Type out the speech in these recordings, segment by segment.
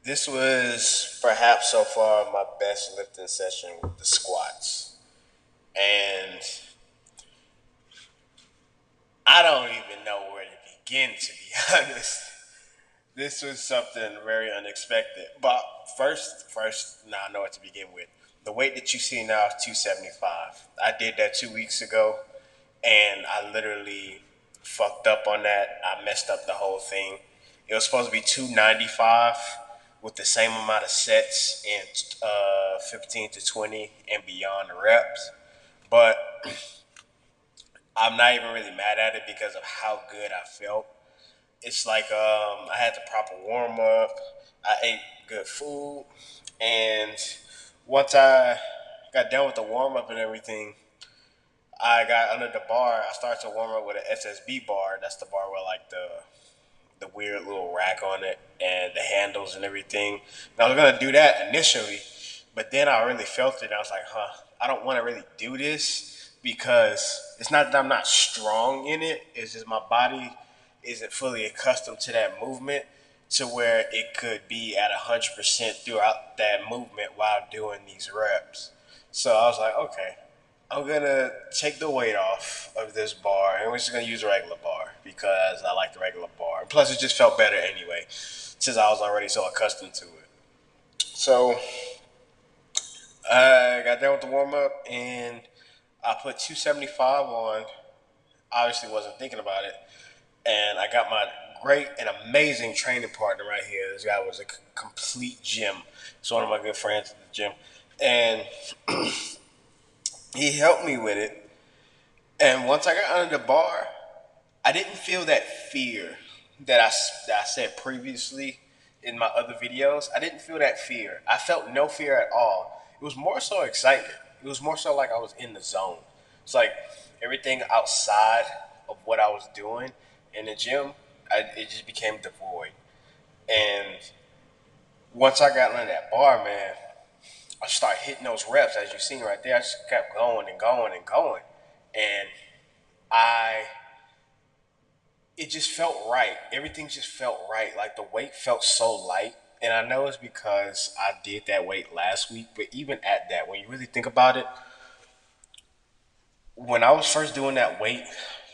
This was perhaps so far my best lifting session with the squats. And I don't even know where to begin, to be honest. This was something very unexpected. But first, now I know what to begin with. The weight that you see now is 275. I did that 2 weeks ago, and I literally fucked up on that. I messed up the whole thing. It was supposed to be 295 with the same amount of sets in 15 to 20 and beyond reps. But I'm not even really mad at it because of how good I felt. It's like I had the proper warm up. I ate good food, and once I got done with the warm up and everything, I got under the bar. I started to warm up with an SSB bar. That's the bar with like the weird little rack on it and the handles and everything. And I was gonna do that initially, but then I really felt it. And I was like, I don't want to really do this because it's not that I'm not strong in it. It's just my body isn't fully accustomed to that movement to where it could be at 100% throughout that movement while doing these reps. So I was like, okay, I'm gonna take the weight off of this bar, and we're just gonna use a regular bar because I like the regular bar. And plus, it just felt better anyway, since I was already so accustomed to it. So I got done with the warm up, and I put 275 on. Obviously, wasn't thinking about it, and I got my great and amazing training partner right here. This guy was a complete gym. He's one of my good friends at the gym, and he helped me with it. And once I got under the bar, I didn't feel that fear that I said previously in my other videos. I didn't feel that fear. I felt no fear at all. It was more so excitement. It was more so like I was in the zone. It's like everything outside of what I was doing in the gym, it just became devoid. And once I got under that bar, man, I started hitting those reps as you seen right there. I just kept going and going and going, and I it just felt right. Everything just felt right. Like the weight felt so light. And I know it's because I did that weight last week, but even at that, when you really think about it, when I was first doing that weight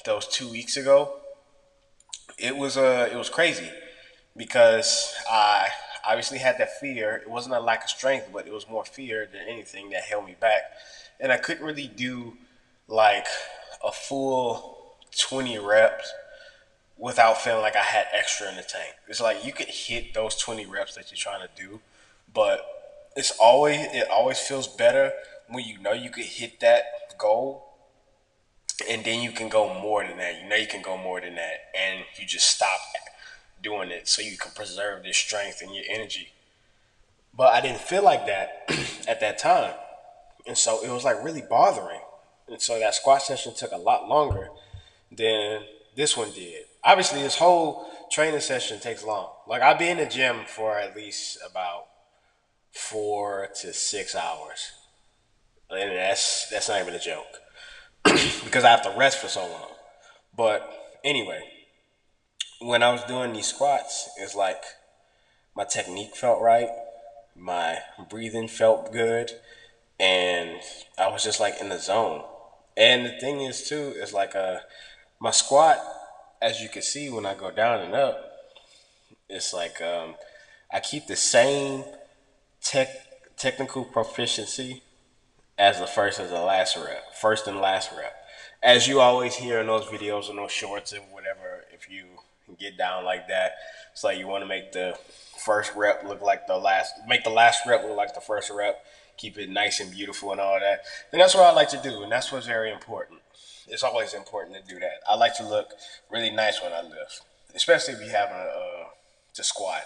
those 2 weeks ago, it was crazy because I obviously had that fear. It wasn't a lack of strength, but it was more fear than anything that held me back. And I couldn't really do like a full 20 reps without feeling like I had extra in the tank. It's like you could hit those 20 reps that you're trying to do, but it always feels better when you know you could hit that goal and then you can go more than that. You know you can go more than that and you just stop doing it so you can preserve this strength and your energy. But I didn't feel like that at that time. And so it was like really bothering. And so that squat session took a lot longer than this one did. Obviously, this whole training session takes long. Like I'll be in the gym for at least about 4 to 6 hours, and that's not even a joke because I have to rest for so long. But anyway, when I was doing these squats, it's like my technique felt right, my breathing felt good, and I was just like in the zone. And the thing is too, is like my squat, as you can see when I go down and up, it's like I keep the same technical proficiency as the first and the last rep, first and last rep. As you always hear in those videos and those shorts and whatever, if you get down like that, it's like you want to make the first rep look like the last, make the last rep look like the first rep, keep it nice and beautiful and all that. And that's what I like to do, and that's what's very important. It's always important to do that. I like to look really nice when I lift, especially if you have to squat.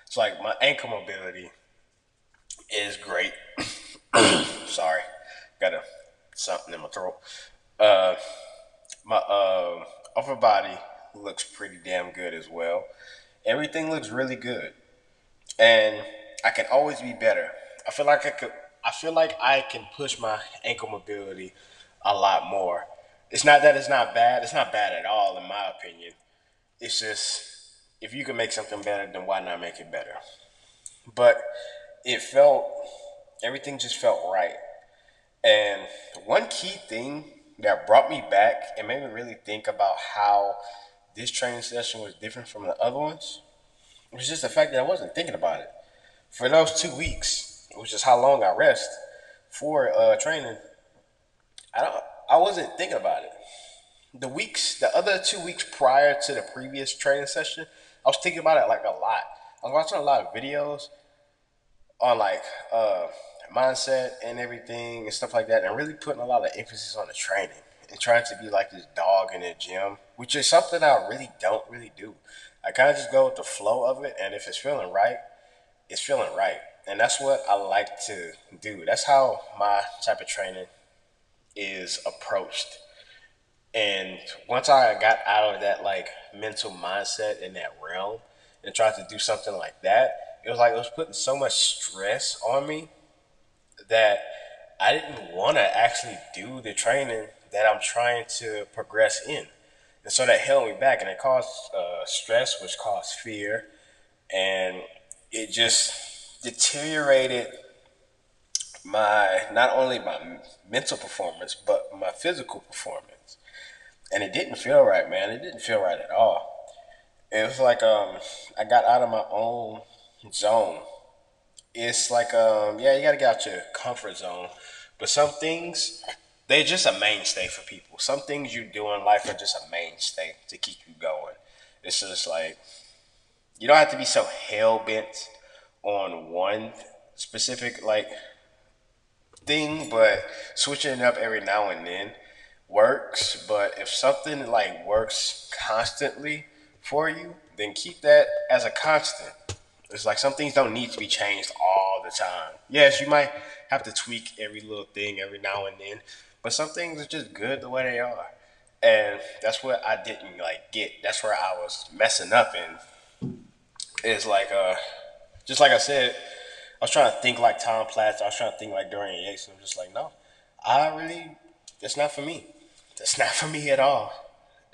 It's like my ankle mobility is great. Sorry, got a something in my throat. Uh, my upper body looks pretty damn good as well. Everything looks really good, and I can always be better. I feel like I could. I feel like I can push my ankle mobility a lot more. It's not that it's not bad. It's not bad at all, in my opinion. It's just if you can make something better, then why not make it better? but it felt everything just felt right. And one key thing that brought me back and made me really think about how this training session was different from the other ones was just the fact that I wasn't thinking about it. For those 2 weeks, which is how long I rest for training, I don't. I wasn't thinking about it. The other 2 weeks prior to the previous training session, I was thinking about it like a lot. I was watching a lot of videos on like mindset and everything and stuff like that, and really putting a lot of emphasis on the training and trying to be like this dog in the gym, which is something I really don't really do. I kind of just go with the flow of it, and if it's feeling right, it's feeling right, and that's what I like to do. That's how my type of training is approached. And once I got out of that like mental mindset in that realm and tried to do something like that, it was like it was putting so much stress on me that I didn't want to actually do the training that I'm trying to progress in. And so that held me back, and it caused stress, which caused fear, and it just deteriorated my not only my mental performance but my physical performance. And it didn't feel right, man. It didn't feel right at all. It was like I got out of my own zone. It's like yeah, you gotta get out your comfort zone. But some things they're just a mainstay for people. Some things you do in life are just a mainstay to keep you going. It's just like you don't have to be so hell bent on one specific like thing, but switching it up every now and then works. But if something like works constantly for you, then keep that as a constant. It's like some things don't need to be changed all the time. Yes, you might have to tweak every little thing every now and then, but some things are just good the way they are. And that's what I didn't like get. That's where I was messing up in. It's like just like I said, I was trying to think like Tom Platz. I was trying to think like Dorian Yates, and I'm just like, no, I really, that's not for me. That's not for me at all.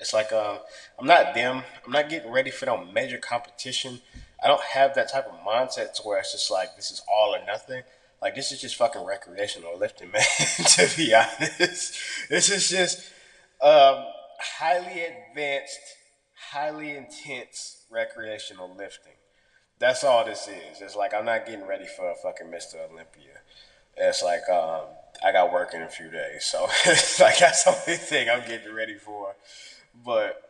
It's like I'm not them. I'm not getting ready for no major competition. I don't have that type of mindset to where it's just like this is all or nothing. Like this is just fucking recreational lifting, man. To be honest, this is just um, highly advanced, highly intense recreational lifting. That's all this is. It's like I'm not getting ready for a fucking Mr. Olympia. It's like I got work in a few days, so it's like that's the only thing I'm getting ready for. But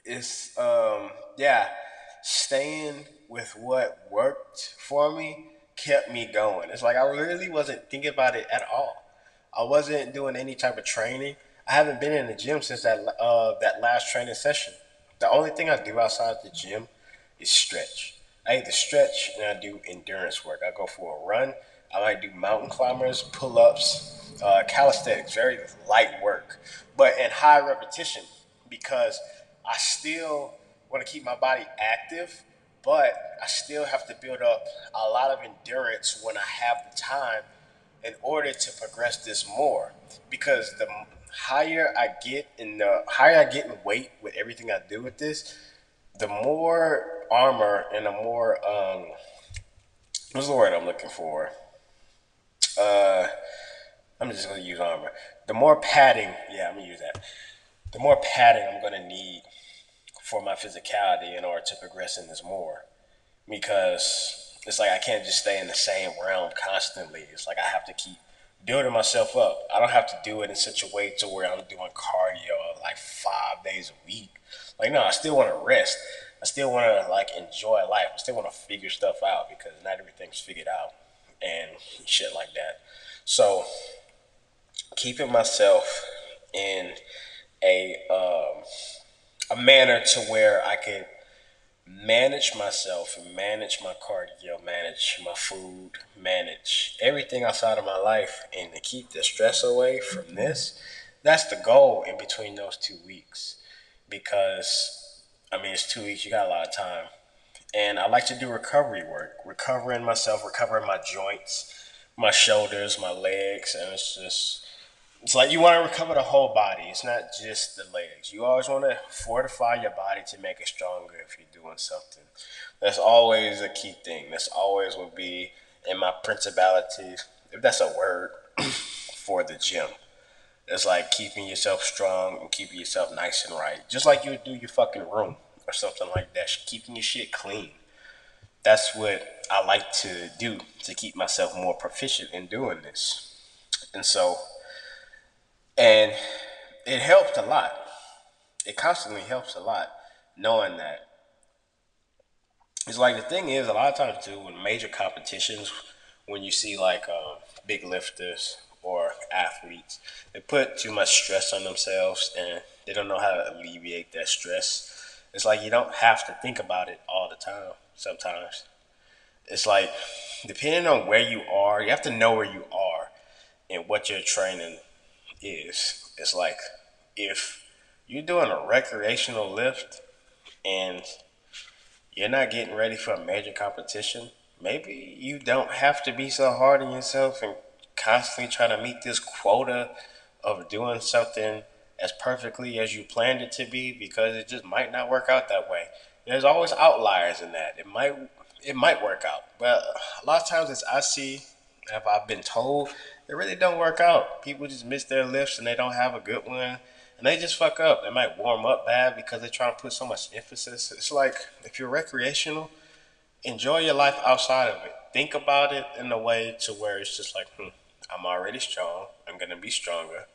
it's yeah, staying with what worked for me kept me going. It's like I really wasn't thinking about it at all. I wasn't doing any type of training. I haven't been in the gym since that last training session. The only thing I do outside the gym is stretch. I either stretch and I do endurance work. I go for a run. I might do mountain climbers, pull ups, calisthenics, very light work, but in high repetition because I still want to keep my body active, but I still have to build up a lot of endurance when I have the time in order to progress this more. Because the higher I get and the higher I get in weight with everything I do with this, the more armor and the more what's the word I'm looking for? Uh, I'm just gonna use armor. The more padding, yeah, I'm gonna use that. The more padding I'm gonna need for my physicality in order to progress in this more. Because it's like I can't just stay in the same realm constantly. It's like I have to keep building myself up. I don't have to do it in such a way to where I'm doing cardio like 5 days a week. Like no, I still want to rest. I still want to like enjoy life. I still want to figure stuff out because not everything's figured out and shit like that. So keeping myself in a a manner to where I can manage myself and manage my cardio, manage my food, manage everything outside of my life, and to keep the stress away from this. That's the goal in between those 2 weeks. Because, I mean, it's 2 weeks, you got a lot of time. And I like to do recovery work, recovering myself, recovering my joints, my shoulders, my legs, and it's just It's like you want to recover the whole body. It's not just the legs. You always want to fortify your body to make it stronger if you're doing something. That's always a key thing. That's always will be in my principalities, if that's a word, for the gym. It's like keeping yourself strong and keeping yourself nice and right. Just like you would do your fucking room or something like that. Keeping your shit clean. That's what I like to do to keep myself more proficient in doing this. And so, and it helped a lot. It constantly helps a lot knowing that. It's like the thing is, a lot of times too, in major competitions, when you see like big lifters or athletes, they put too much stress on themselves and they don't know how to alleviate that stress. It's like you don't have to think about it all the time. Sometimes it's like depending on where you are, you have to know where you are and what your training is. It's like if you're doing a recreational lift and you're not getting ready for a major competition, maybe you don't have to be so hard on yourself and constantly trying to meet this quota of doing something as perfectly as you planned it to be because it just might not work out that way. There's always outliers in that. It might work out, but a lot of times as I see, if I've been told, it really don't work out. People just miss their lifts and they don't have a good one. And they just fuck up. They might warm up bad because they're trying to put so much emphasis. It's like if you're recreational, enjoy your life outside of it. Think about it in a way to where it's just like, I'm already strong. I'm gonna be stronger.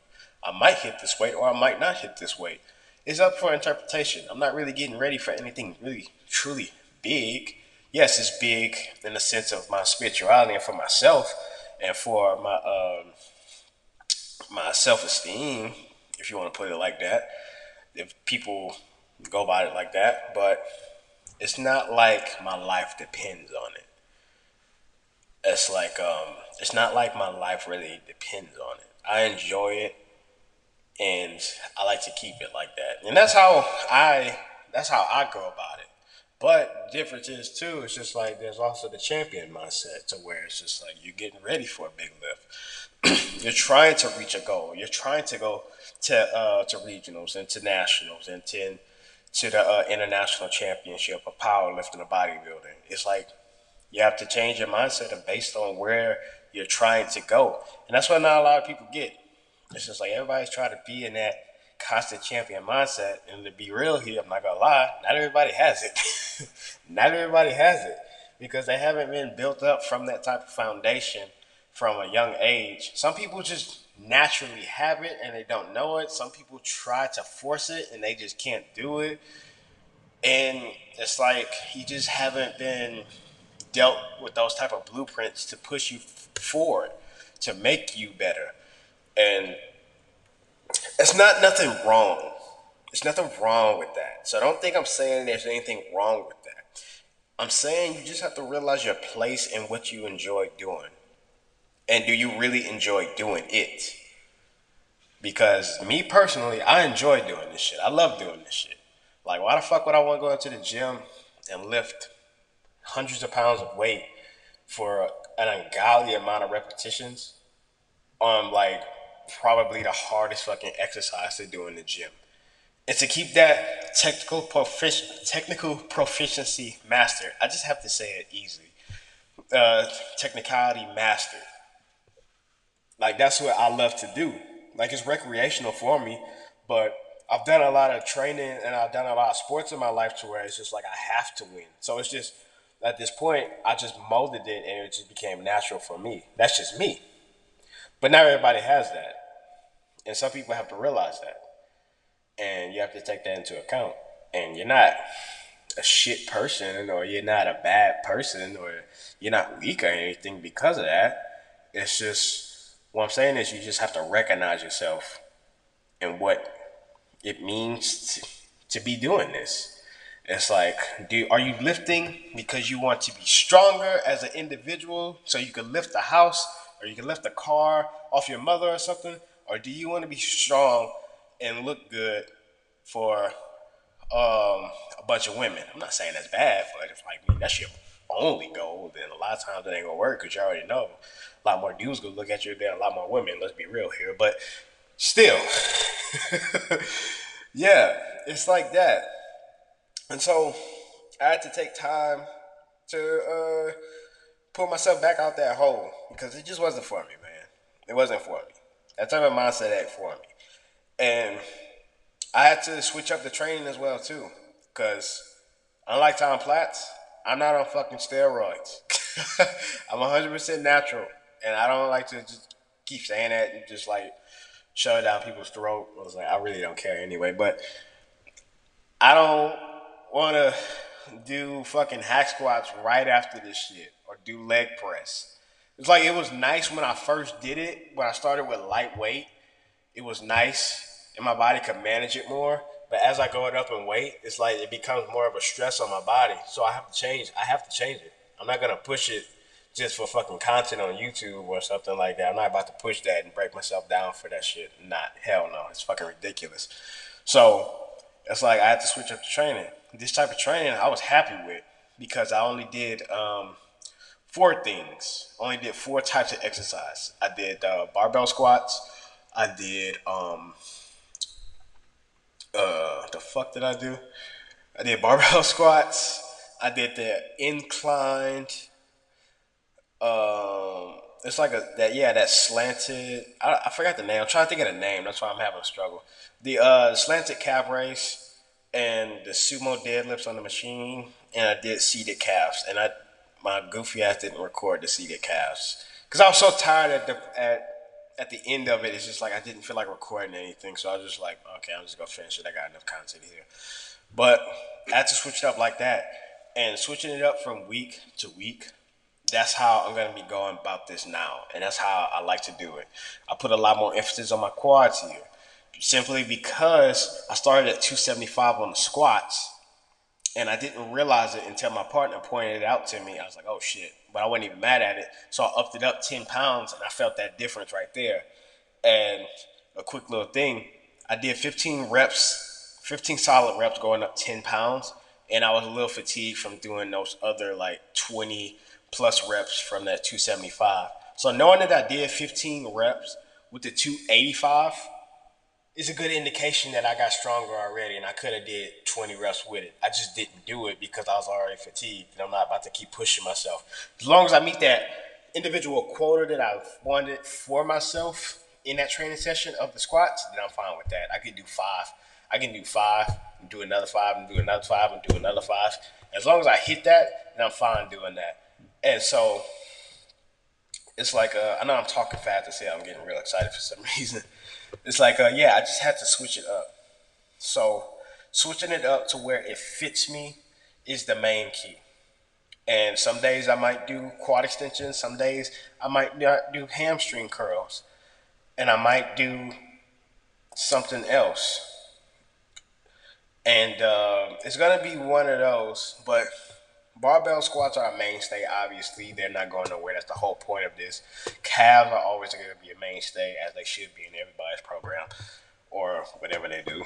I might hit this weight or I might not hit this weight. It's up for interpretation. I'm not really getting ready for anything really truly big. Yes, it's big in the sense of my spirituality and for myself and for my self esteem, if you want to put it like that. If people go about it like that, but it's not like my life depends on it. It's not like my life really depends on it. I enjoy it and I like to keep it like that. And that's how I go about it. But the difference is too, it's just like there's also the champion mindset to where it's just like you're getting ready for a big lift. You're trying to reach a goal. You're trying to go to regionals and to nationals and to the international championship of powerlifting and bodybuilding. It's like you have to change your mindset based on where you're trying to go, and that's what not a lot of people get. It's just like everybody's trying to be in that constant champion mindset, and to be real here, I'm not gonna lie, not everybody has it. Not everybody has it because they haven't been built up from that type of foundation from a young age. Some people just naturally have it and they don't know it. Some people try to force it and they just can't do it. And it's like you just haven't been dealt with those type of blueprints to push you forward, to make you better. And it's not nothing wrong. There's nothing wrong with that. So I don't think I'm saying there's anything wrong with that. I'm saying you just have to realize your place and what you enjoy doing. And do you really enjoy doing it? Because me personally, I enjoy doing this shit. I love doing this shit. Like, why the fuck would I want to go into the gym and lift hundreds of pounds of weight for an ungodly amount of repetitions on like probably the hardest fucking exercise to do in the gym? And to keep that technical proficiency mastered, I just have to say it easily. Technicality mastered. Like that's what I love to do. Like it's recreational for me, but I've done a lot of training and I've done a lot of sports in my life to where it's just like I have to win. So it's just at this point I just molded it and it just became natural for me. That's just me. But not everybody has that, and some people have to realize that, and you have to take that into account. And you're not a shit person, or you're not a bad person, or you're not weak or anything because of that. It's just what I'm saying is you just have to recognize yourself and what it means to be doing this. It's like, are you lifting because you want to be stronger as an individual so you can lift a house or you can lift a car off your mother or something? Or do you want to be strong and look good for a bunch of women? I'm not saying that's bad, but if like that's your only goal, then a lot of times it ain't gonna work because you already know a lot more dudes gonna look at you than a lot more women. Let's be real here, but Still, yeah, it's like that. And so I had to take time to pull myself back out that hole because it just wasn't for me, man. It wasn't for me. That type of mindset ain't for me. And I had to switch up the training as well too, because unlike Tom Platz, I'm not on fucking steroids. I'm 100% natural, and I don't like to just keep saying that and just like shove it down people's throat. I was like, I really don't care anyway, but I don't want to do fucking hack squats right after this shit or do leg press. It's like it was nice when I first did it, when I started with lightweight. It was nice and my body could manage it more. But as I go it up in weight, it's like it becomes more of a stress on my body. So I have to change. I have to change it. I'm not gonna push it just for fucking content on YouTube or something like that. I'm not about to push that and break myself down for that shit. Not hell no. It's fucking ridiculous. So it's like I had to switch up the training. This type of training I was happy with because I only did four things. Only did four types of exercise. I did barbell squats. I did the fuck did I do? I did barbell squats. I did the inclined. It's like a that yeah that slanted. I forgot the name. I'm trying to think of the name. That's why I'm having a struggle. The slanted calf raise and the sumo deadlifts on the machine, and I did seated calves. And I my goofy ass didn't record the seated calves because I was so tired at the end of it. It's just like I didn't feel like recording anything, so I was just like, okay, I'm just gonna finish it. I got enough content here. But I had to switch it up like that, and switching it up from week to week, that's how I'm gonna be going about this now, and that's how I like to do it. I put a lot more emphasis on my quads here, simply because I started at 275 on the squats, and I didn't realize it until my partner pointed it out to me. I was like, oh shit, but I wasn't even mad at it, so I upped it up 10 pounds, and I felt that difference right there. And a quick little thing, I did 15 reps, 15 solid reps going up 10 pounds. And I was a little fatigued from doing those other like 20 plus reps from that 275. So knowing that I did 15 reps with the 285 is a good indication that I got stronger already and I could have did 20 reps with it. I just didn't do it because I was already fatigued and I'm not about to keep pushing myself. As long as I meet that individual quota that I've wanted for myself in that training session of the squats, then I'm fine with that. I can do five. I can do five and do another five and do another five and do another five. As long as I hit that, then I'm fine doing that. And so it's like I know I'm talking fast to say I'm getting real excited for some reason. It's like yeah, I just had to switch it up. So switching it up to where it fits me is the main key. And some days I might do quad extensions. Some days I might not do hamstring curls, and I might do something else. And it's gonna be one of those. But barbell squats are a mainstay. Obviously, they're not going nowhere. That's the whole point of this. Calves are always going to be a mainstay, as they should be in everybody's program or whatever they do.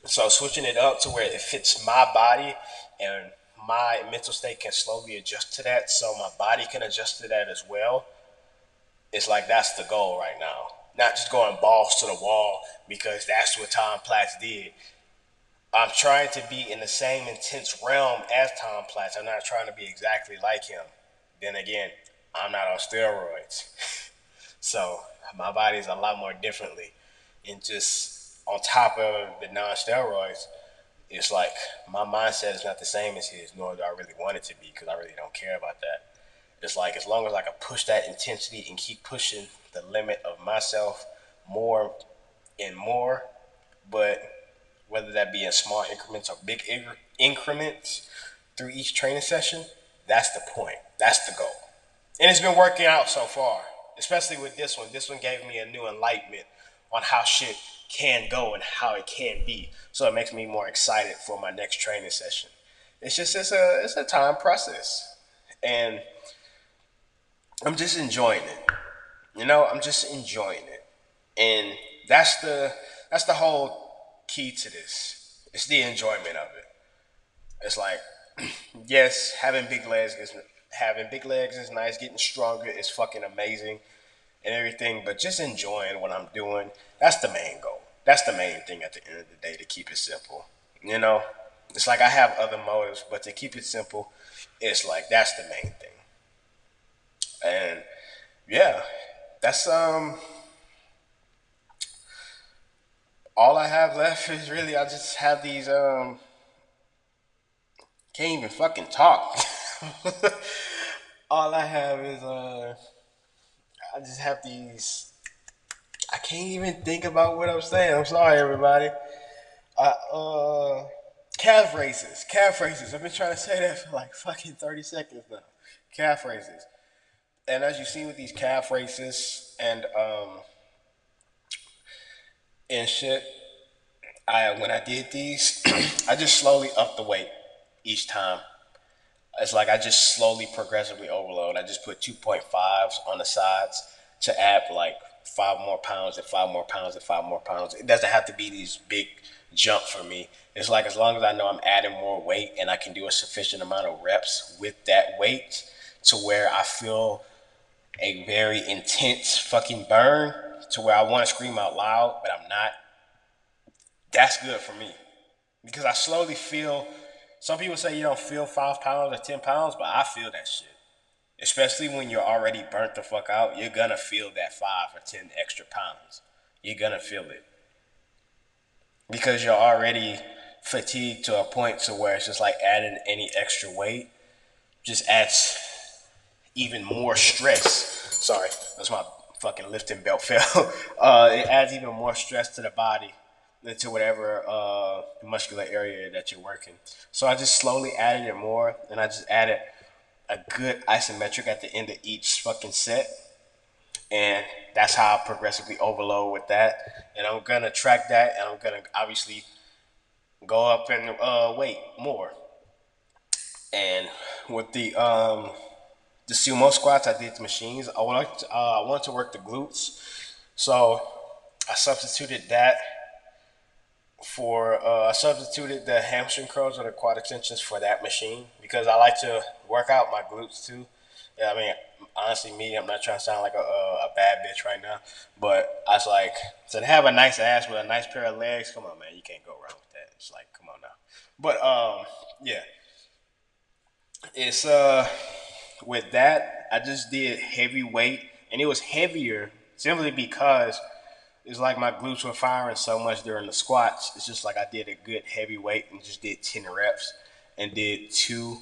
So switching it up to where it fits my body and my mental state can slowly adjust to that, so my body can adjust to that as well. It's like that's the goal right now. Not just going balls to the wall because that's what Tom Platz did. I'm trying to be in the same intense realm as Tom Platz. I'm not trying to be exactly like him. Then again, I'm not on steroids. So my body's a lot more differently. And just on top of the non-steroids, it's like my mindset is not the same as his, nor do I really want it to be because I really don't care about that. It's like as long as I can push that intensity and keep pushing the limit of myself more and more, but whether that be in small increments or big increments through each training session, that's the point. That's the goal. And it's been working out so far, especially with this one. This one gave me a new enlightenment on how shit can go and how it can be. So it makes me more excited for my next training session. It's a time process. And I'm just enjoying it. I'm just enjoying it. And that's the whole key to this. It's the enjoyment of it. It's like, yes, having big legs is nice. Getting stronger is fucking amazing. and everything, but just enjoying what I'm doing. That's the main goal. That's the main thing at the end of the day, to keep it simple. You know, it's like I have other motives, but to keep it simple, it's like that's the main thing. And yeah, that's all I have left is really I just have these can't even fucking talk. All I have is I just have these. I can't even think about what I'm saying. I'm sorry, everybody. Calf races, calf races. I've been trying to say that for like fucking 30 seconds now. Calf races, and as you see with these calf races and shit, I when I did these, I just slowly upped the weight each time. It's like I just slowly, progressively overload. I just put 2.5s on the sides to add like 5 more pounds and 5 more pounds and 5 more pounds. It doesn't have to be these big jumps for me. It's like as long as I know I'm adding more weight and I can do a sufficient amount of reps with that weight to where I feel a very intense fucking burn to where I want to scream out loud, but I'm not. That's good for me because I slowly feel. Some people say you don't feel 5 pounds or 10 pounds, but I feel that shit. Especially when you're already burnt the fuck out, you're gonna feel that 5 or 10 extra pounds. You're gonna feel it because you're already fatigued to a point to where it's just like adding any extra weight just adds even more stress. Sorry, that's my fucking lifting belt fell. It adds even more stress to the body into whatever muscular area that you're working. So I just slowly added it more, and I just added a good isometric at the end of each fucking set, and that's how I progressively overload with that. And I'm gonna track that, and I'm gonna obviously go up and weight more. And with the sumo squats, I did the machines. I wanted to work the glutes, so I substituted that for I substituted the hamstring curls or the quad extensions for that machine because I like to work out my glutes too. Yeah, I mean, honestly, me, I'm not trying to sound like a bad bitch right now, but I was like, to have a nice ass with a nice pair of legs, come on, man, you can't go wrong with that. It's like, come on now. But yeah, it's with that, I just did heavy weight, and it was heavier simply because it's like my glutes were firing so much during the squats. It's just like I did a good heavy weight and just did 10 reps and did two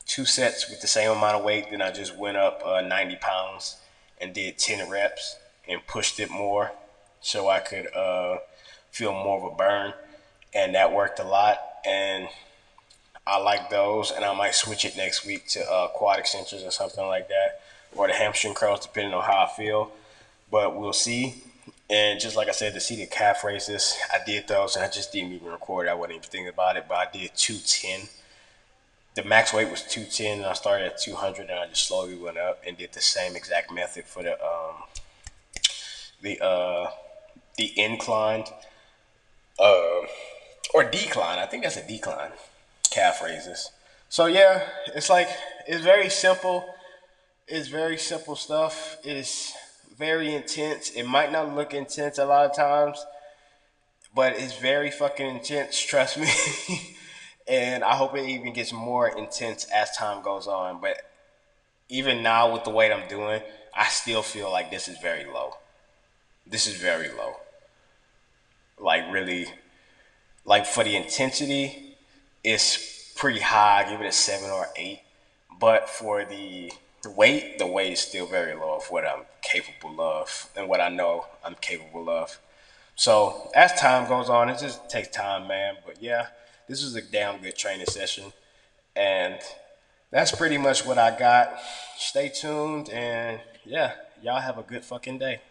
sets with the same amount of weight. Then I just went up 90 pounds and did 10 reps and pushed it more so I could feel more of a burn, and that worked a lot. And I like those, and I might switch it next week to quad extensions or something like that, or the hamstring curls, depending on how I feel. But we'll see. And just like I said, the seated calf raises, I did those, and I just didn't even record it. I wasn't even thinking about it, but I did 210. The max weight was 210, and I started at 200, and I just slowly went up and did the same exact method for the uh, the inclined uh, or decline. I think that's a decline calf raises. So yeah, it's like it's very simple. It's very simple stuff. It's very intense. It might not look intense a lot of times, but it's very fucking intense. Trust me. And I hope it even gets more intense as time goes on. But even now, with the weight I'm doing, I still feel like this is very low. This is very low. Like really, like for the intensity, it's pretty high. I give it a 7 or 8. But for the weight is still very low of what I'm capable of and what I know I'm capable of. So as time goes on, it just takes time, man. But yeah, this was a damn good training session, and that's pretty much what I got. Stay tuned, and yeah, y'all have a good fucking day.